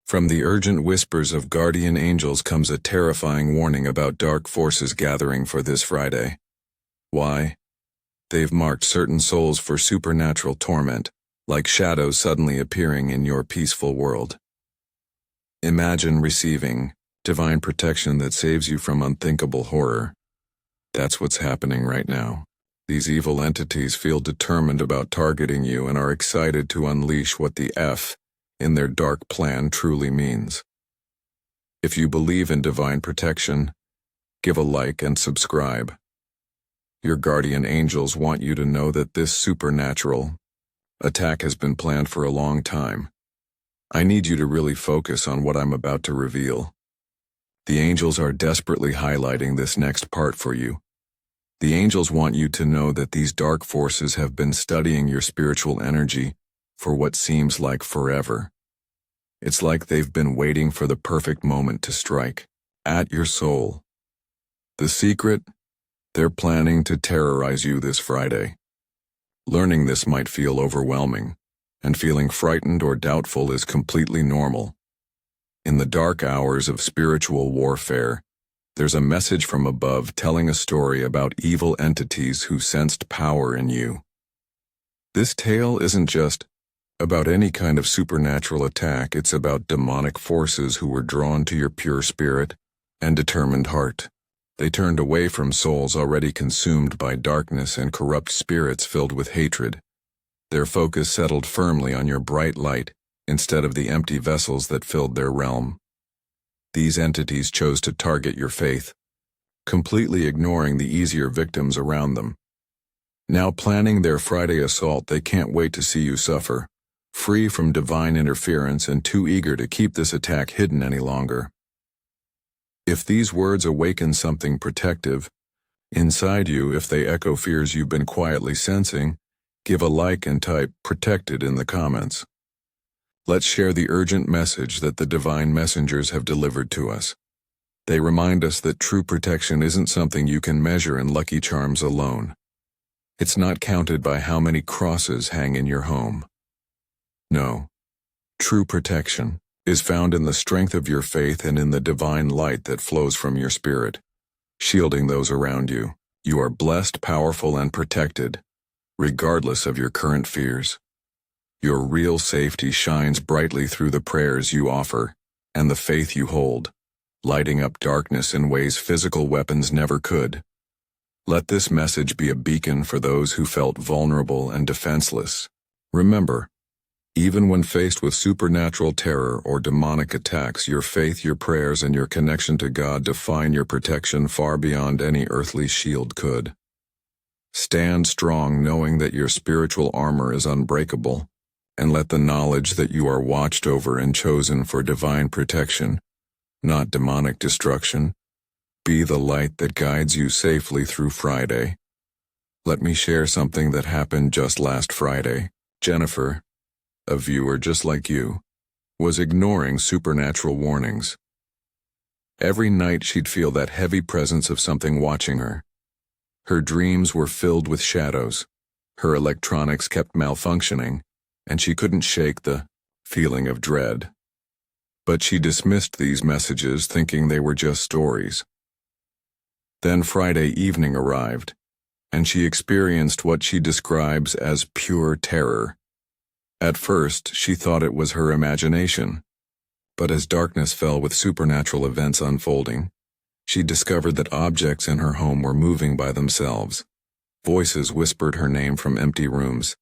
From the urgent whispers of guardian angels comes a terrifying warning about dark forces gathering for this Friday. Why? They've marked certain souls for supernatural torment, like shadows suddenly appearing in your peaceful world. Imagine receiving divine protection that saves you from unthinkable horror. That's what's happening right now. These evil entities feel determined about targeting you and are excited to unleash what the F in their dark plan truly means. If you believe in divine protection, give a like and subscribe. Your guardian angels want you to know that this supernatural attack has been planned for a long time. I need you to really focus on what I'm about to reveal. The angels are desperately highlighting this next part for you. The angels want you to know that these dark forces have been studying your spiritual energy for what seems like forever. It's like they've been waiting for the perfect moment to strike at your soul. The secret? They're planning to terrorize you this Friday. Learning this might feel overwhelming, and feeling frightened or doubtful is completely normal. In the dark hours of spiritual warfare, there's a message from above telling a story about evil entities who sensed power in you. This tale isn't just about any kind of supernatural attack, it's about demonic forces who were drawn to your pure spirit and determined heart. They turned away from souls already consumed by darkness and corrupt spirits filled with hatred. Their focus settled firmly on your bright light instead of the empty vessels that filled their realm. These entities chose to target your faith, completely ignoring the easier victims around them. Now planning their Friday assault, they can't wait to see you suffer, free from divine interference and too eager to keep this attack hidden any longer. If these words awaken something protective inside you, if they echo fears you've been quietly sensing, give a like and type "protected" in the comments. Let's share the urgent message that the divine messengers have delivered to us. They remind us that true protection isn't something you can measure in lucky charms alone. It's not counted by how many crosses hang in your home. No, true protection is found in the strength of your faith and in the divine light that flows from your spirit, shielding those around you. You are blessed, powerful, and protected, regardless of your current fears. Your real safety shines brightly through the prayers you offer and the faith you hold, lighting up darkness in ways physical weapons never could. Let this message be a beacon for those who felt vulnerable and defenseless. Remember, even when faced with supernatural terror or demonic attacks, your faith, your prayers, and your connection to God define your protection far beyond any earthly shield could. Stand strong knowing that your spiritual armor is unbreakable, and let the knowledge that you are watched over and chosen for divine protection, not demonic destruction, be the light that guides you safely through Friday. Let me share something that happened just last Friday. Jennifer, a viewer just like you, was ignoring supernatural warnings. Every night she'd feel that heavy presence of something watching her. Her dreams were filled with shadows. Her electronics kept malfunctioning, and she couldn't shake the feeling of dread. But she dismissed these messages, thinking they were just stories. Then Friday evening arrived, and she experienced what she describes as pure terror. At first, she thought it was her imagination, but as darkness fell with supernatural events unfolding, she discovered that objects in her home were moving by themselves. Voices whispered her name from empty rooms,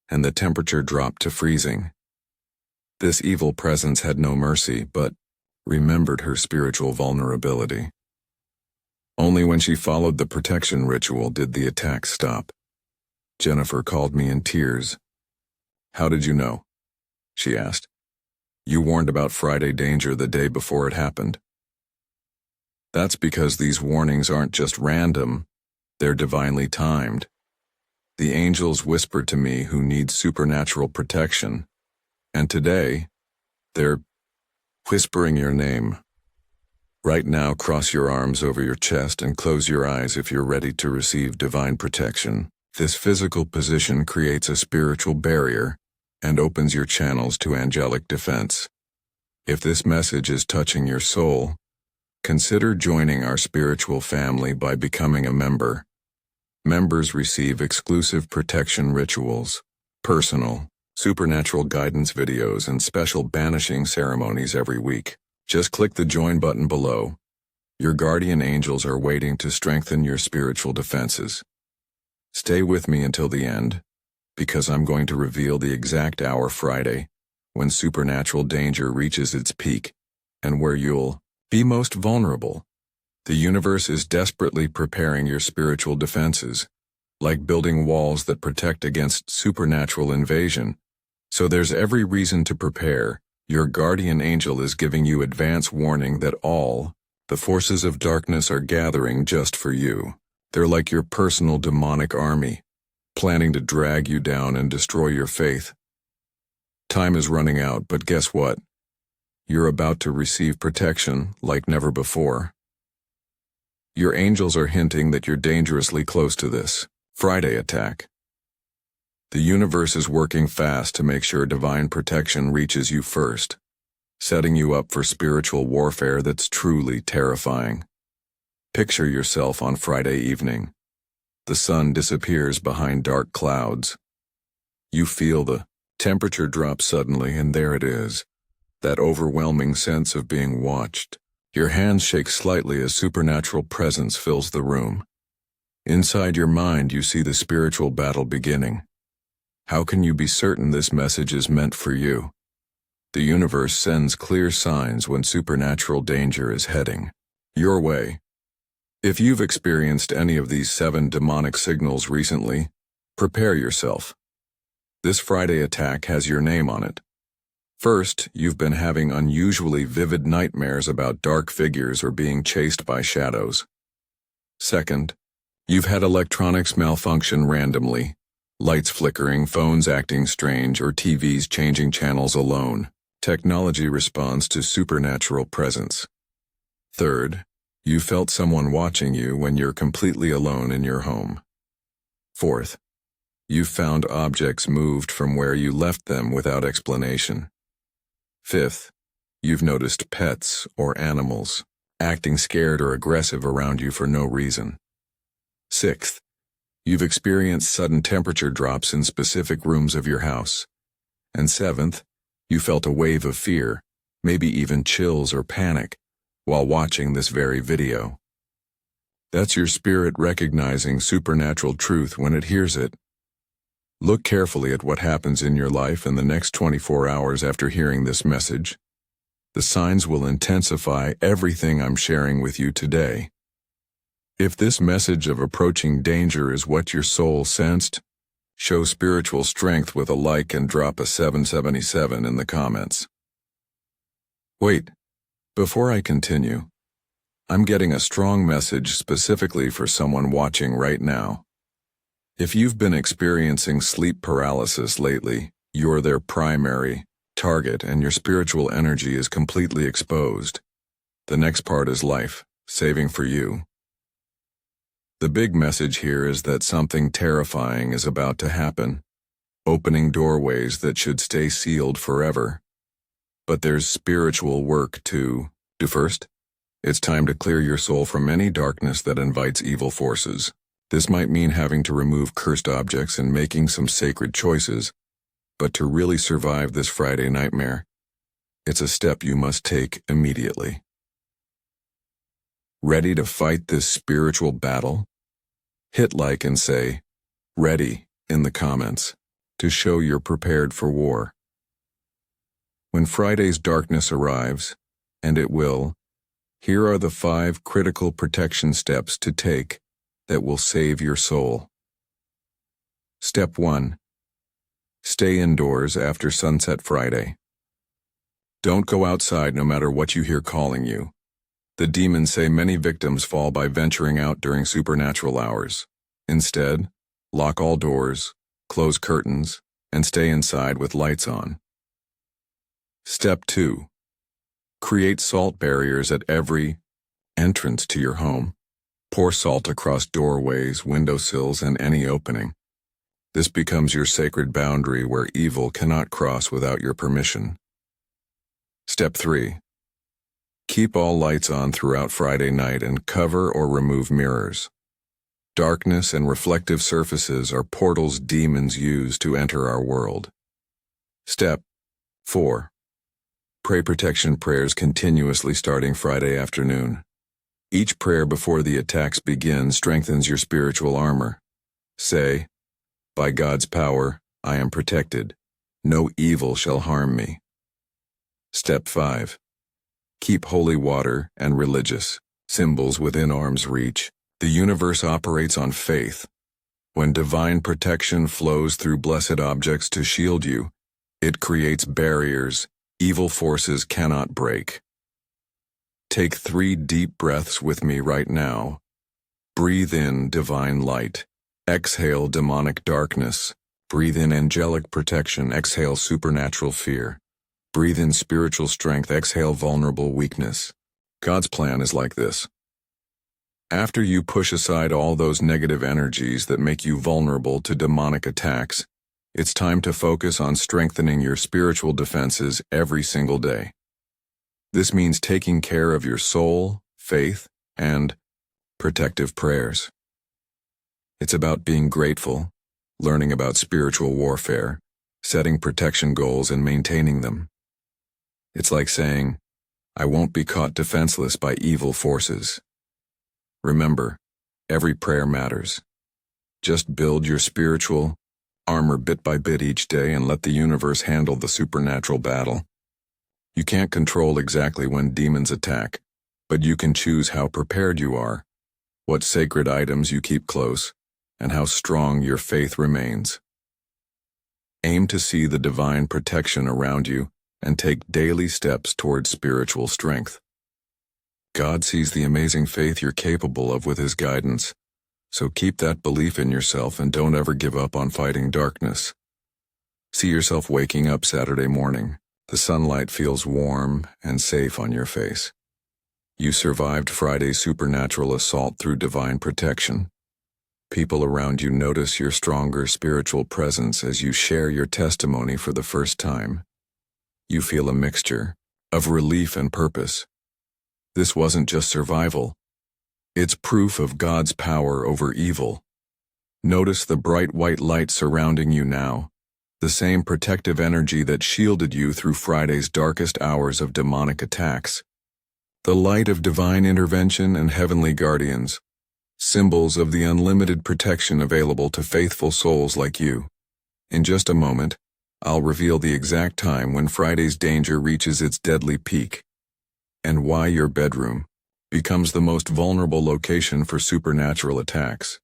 and the temperature dropped to freezing. This evil presence had no mercy, but remembered her spiritual vulnerability. Only when she followed the protection ritual did the attack stop. Jennifer called me in tears. "How did you know?" she asked. "You warned about Friday danger the day before it happened." That's because these warnings aren't just random, they're divinely timed. The angels whispered to me who need supernatural protection, and today, they're whispering your name. Right now, cross your arms over your chest and close your eyes if you're ready to receive divine protection. This physical position creates a spiritual barrier and opens your channels to angelic defense. If this message is touching your soul, consider joining our spiritual family by becoming a member. Members receive exclusive protection rituals, personal, supernatural guidance videos, and special banishing ceremonies every week. Just click the join button below. Your guardian angels are waiting to strengthen your spiritual defenses. Stay with me until the end, because I'm going to reveal the exact hour Friday when supernatural danger reaches its peak and where you'll be most vulnerable. The universe is desperately preparing your spiritual defenses, like building walls that protect against supernatural invasion. So there's every reason to prepare. Your guardian angel is giving you advance warning that all the forces of darkness are gathering just for you. They're like your personal demonic army, planning to drag you down and destroy your faith. Time is running out, but guess what? You're about to receive protection like never before. Your angels are hinting that you're dangerously close to this Friday attack. The universe is working fast to make sure divine protection reaches you first, setting you up for spiritual warfare that's truly terrifying. Picture yourself on Friday evening. The sun disappears behind dark clouds. You feel the temperature drop suddenly, and there it is, that overwhelming sense of being watched. Your hands shake slightly as supernatural presence fills the room. Inside your mind, you see the spiritual battle beginning. How can you be certain this message is meant for you? The universe sends clear signs when supernatural danger is heading your way. If you've experienced any of these 7 demonic signals recently, prepare yourself. This Friday attack has your name on it. First, you've been having unusually vivid nightmares about dark figures or being chased by shadows. Second, you've had electronics malfunction randomly, lights flickering, phones acting strange, or TVs changing channels alone. Technology responds to supernatural presence. Third, you felt someone watching you when you're completely alone in your home. Fourth, you've found objects moved from where you left them without explanation. Fifth, you've noticed pets or animals acting scared or aggressive around you for no reason. Sixth, you've experienced sudden temperature drops in specific rooms of your house. And seventh, you felt a wave of fear, maybe even chills or panic, while watching this very video. That's your spirit recognizing supernatural truth when it hears it. Look carefully at what happens in your life in the next 24 hours after hearing this message. The signs will intensify everything I'm sharing with you today. If this message of approaching danger is what your soul sensed, show spiritual strength with a like and drop a 777 in the comments. Wait, before I continue, I'm getting a strong message specifically for someone watching right now. If you've been experiencing sleep paralysis lately, you're their primary target and your spiritual energy is completely exposed. The next part is life-saving for you. The big message here is that something terrifying is about to happen, opening doorways that should stay sealed forever. But there's spiritual work to do first. It's time to clear your soul from any darkness that invites evil forces. This might mean having to remove cursed objects and making some sacred choices, but to really survive this Friday nightmare, it's a step you must take immediately. Ready to fight this spiritual battle? Hit like and say, "Ready," in the comments, to show you're prepared for war. When Friday's darkness arrives, and it will, here are the 5 critical protection steps to take that will save your soul. Step 1. Stay indoors after sunset Friday. Don't go outside no matter what you hear calling you. The demons say many victims fall by venturing out during supernatural hours. Instead, lock all doors, close curtains, and stay inside with lights on. Step 2. Create salt barriers at every entrance to your home. Pour salt across doorways, windowsills, and any opening. This becomes your sacred boundary where evil cannot cross without your permission. Step 3. Keep all lights on throughout Friday night and cover or remove mirrors. Darkness and reflective surfaces are portals demons use to enter our world. Step 4. Pray protection prayers continuously starting Friday afternoon. Each prayer before the attacks begin strengthens your spiritual armor. Say, "By God's power, I am protected. No evil shall harm me." Step 5. Keep holy water and religious symbols within arm's reach. The universe operates on faith. When divine protection flows through blessed objects to shield you, it creates barriers evil forces cannot break. Take 3 deep breaths with me right now. Breathe in divine light. Exhale demonic darkness. Breathe in angelic protection. Exhale supernatural fear. Breathe in spiritual strength. Exhale vulnerable weakness. God's plan is like this. After you push aside all those negative energies that make you vulnerable to demonic attacks, it's time to focus on strengthening your spiritual defenses every single day. This means taking care of your soul, faith, and protective prayers. It's about being grateful, learning about spiritual warfare, setting protection goals and maintaining them. It's like saying, "I won't be caught defenseless by evil forces." Remember, every prayer matters. Just build your spiritual armor bit by bit each day and let the universe handle the supernatural battle. You can't control exactly when demons attack, but you can choose how prepared you are, what sacred items you keep close, and how strong your faith remains. Aim to see the divine protection around you and take daily steps towards spiritual strength. God sees the amazing faith you're capable of with His guidance, so keep that belief in yourself and don't ever give up on fighting darkness. See yourself waking up Saturday morning. The sunlight feels warm and safe on your face. You survived Friday's supernatural assault through divine protection. People around you notice your stronger spiritual presence as you share your testimony for the first time. You feel a mixture of relief and purpose. This wasn't just survival. It's proof of God's power over evil. Notice the bright white light surrounding you now, the same protective energy that shielded you through Friday's darkest hours of demonic attacks. The light of divine intervention and heavenly guardians, symbols of the unlimited protection available to faithful souls like you. In just a moment, I'll reveal the exact time when Friday's danger reaches its deadly peak, and why your bedroom becomes the most vulnerable location for supernatural attacks.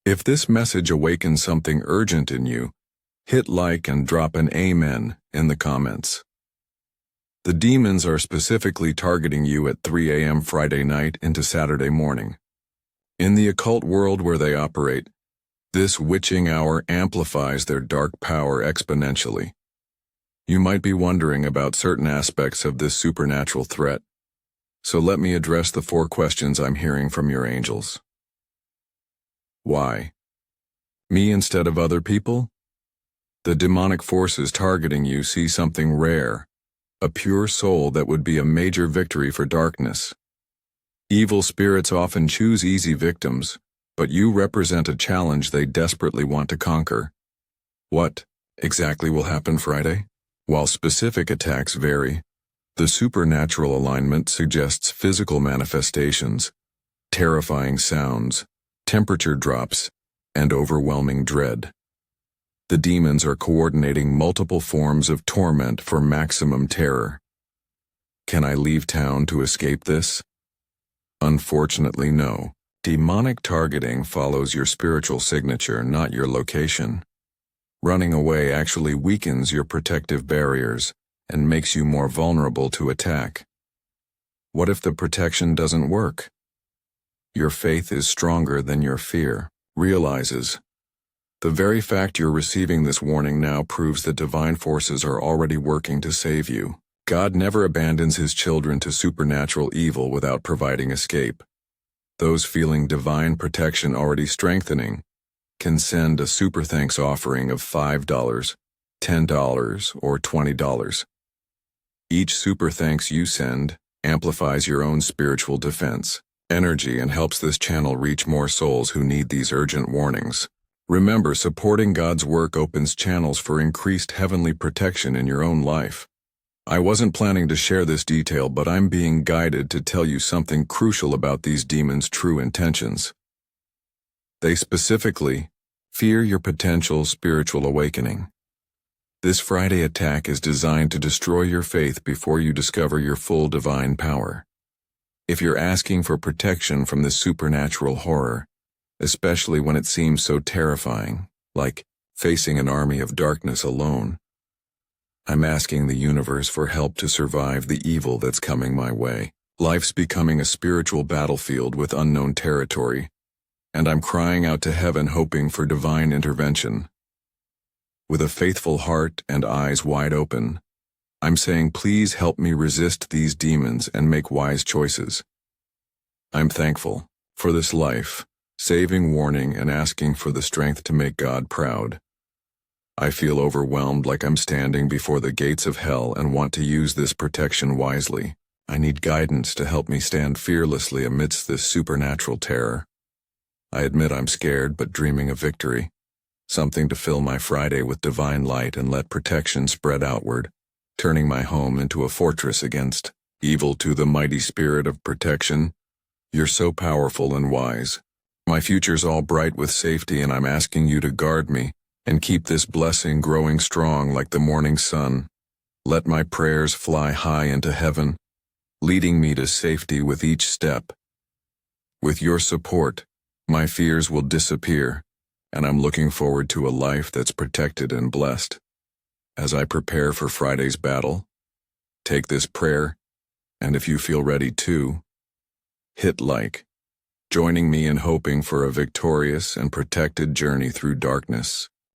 If this message awakens something urgent in you, hit like and drop an amen in the comments. The demons are specifically targeting you at 3 a.m. Friday night into Saturday morning. In the occult world where they operate, this witching hour amplifies their dark power exponentially. You might be wondering about certain aspects of this supernatural threat, so let me address the 4 questions I'm hearing from your angels. Why? Me instead of other people? The demonic forces targeting you see something rare, a pure soul that would be a major victory for darkness. Evil spirits often choose easy victims, but you represent a challenge they desperately want to conquer. What exactly will happen Friday? While specific attacks vary, the supernatural alignment suggests physical manifestations, terrifying sounds, temperature drops, and overwhelming dread. The demons are coordinating multiple forms of torment for maximum terror. Can I leave town to escape this? Unfortunately, no. Demonic targeting follows your spiritual signature, not your location. Running away actually weakens your protective barriers and makes you more vulnerable to attack. What if the protection doesn't work? Your faith is stronger than your fear. Realizes. The very fact you're receiving this warning now proves that divine forces are already working to save you. God never abandons His children to supernatural evil without providing escape. Those feeling divine protection already strengthening can send a super thanks offering of $5, $10, or $20. Each super thanks you send amplifies your own spiritual defense, energy, and helps this channel reach more souls who need these urgent warnings. Remember, supporting God's work opens channels for increased heavenly protection in your own life. I wasn't planning to share this detail, but I'm being guided to tell you something crucial about these demons' true intentions. They specifically fear your potential spiritual awakening. This Friday attack is designed to destroy your faith before you discover your full divine power. If you're asking for protection from this supernatural horror, especially when it seems so terrifying, like facing an army of darkness alone, I'm asking the universe for help to survive the evil that's coming my way. Life's becoming a spiritual battlefield with unknown territory, and I'm crying out to heaven hoping for divine intervention. With a faithful heart and eyes wide open, I'm saying, please help me resist these demons and make wise choices. I'm thankful for this life-saving warning and asking for the strength to make God proud. I feel overwhelmed, like I'm standing before the gates of hell, and want to use this protection wisely. I need guidance to help me stand fearlessly amidst this supernatural terror. I admit I'm scared but dreaming of victory. Something to fill my Friday with divine light and let protection spread outward, turning my home into a fortress against evil. To the mighty spirit of protection, you're so powerful and wise. My future's all bright with safety, and I'm asking you to guard me and keep this blessing growing strong like the morning sun. Let my prayers fly high into heaven, leading me to safety with each step. With your support, my fears will disappear, and I'm looking forward to a life that's protected and blessed. As I prepare for Friday's battle, take this prayer, and if you feel ready to, hit like, joining me in hoping for a victorious and protected journey through darkness.